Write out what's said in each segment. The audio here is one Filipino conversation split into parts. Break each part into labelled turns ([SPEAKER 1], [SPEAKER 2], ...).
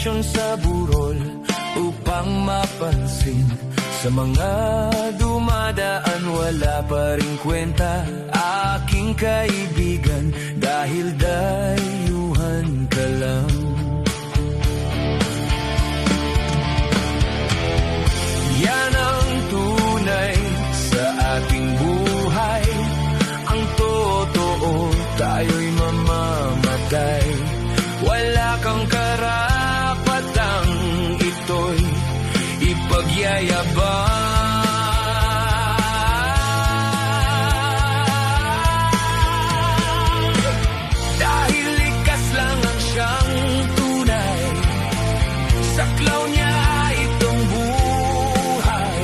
[SPEAKER 1] relasyon sa burol upang mapansin. Sa mga dumadaan wala pa rin kwenta, aking kaibigan, dahil dayuhan ka lang. Yan ang tunay sa ating buhay, ang totoo, tayo'y mamamatay. Wala kang karapatang ito'y ipagyayabang. Dahil likas lang ang siyang tunay, saklaw niya itong buhay.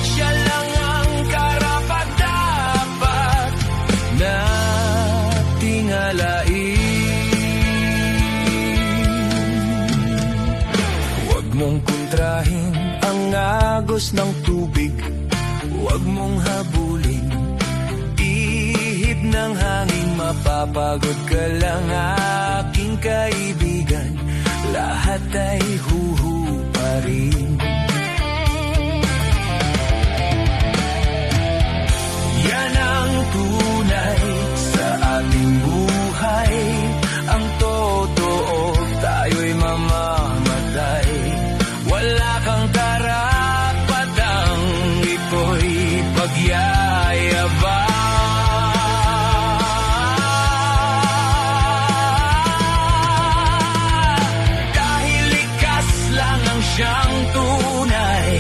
[SPEAKER 1] Siya lang ang karapat-dapat na tingalain. Huwag mong kontrahin ang agos ng tubig, huwag mong habulin ihip ng hangin, mapapagod ka lang aking kaibigan, lahat ay huhu pa rin. Yan ang tunay sa ating buhay, ang totoo, tayo'y mamamatay. Wala kang karapatang ito'y pagyayabang. Dahil likas lang ang siyang tunay,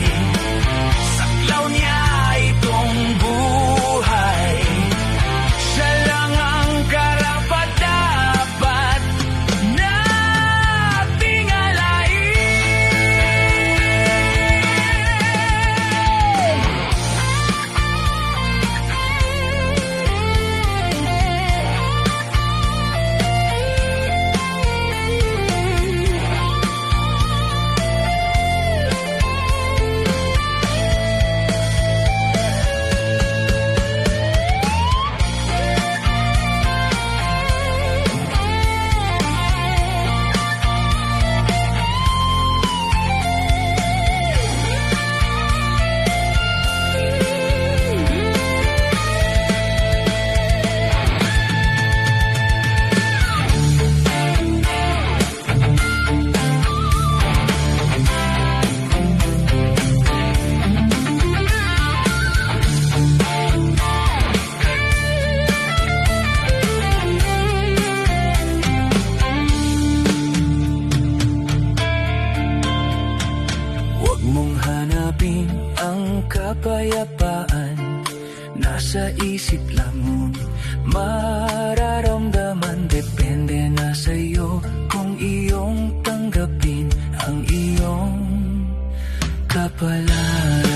[SPEAKER 1] saklaw niya itong buhay. Siya lang ang karapat-dapat na tingalain. Huwag mong hanapin ang kapayapaan, nasa isip lamang mararamdaman. Depende na sa'yo kung iyong tanggapin ang iyong kapalaran.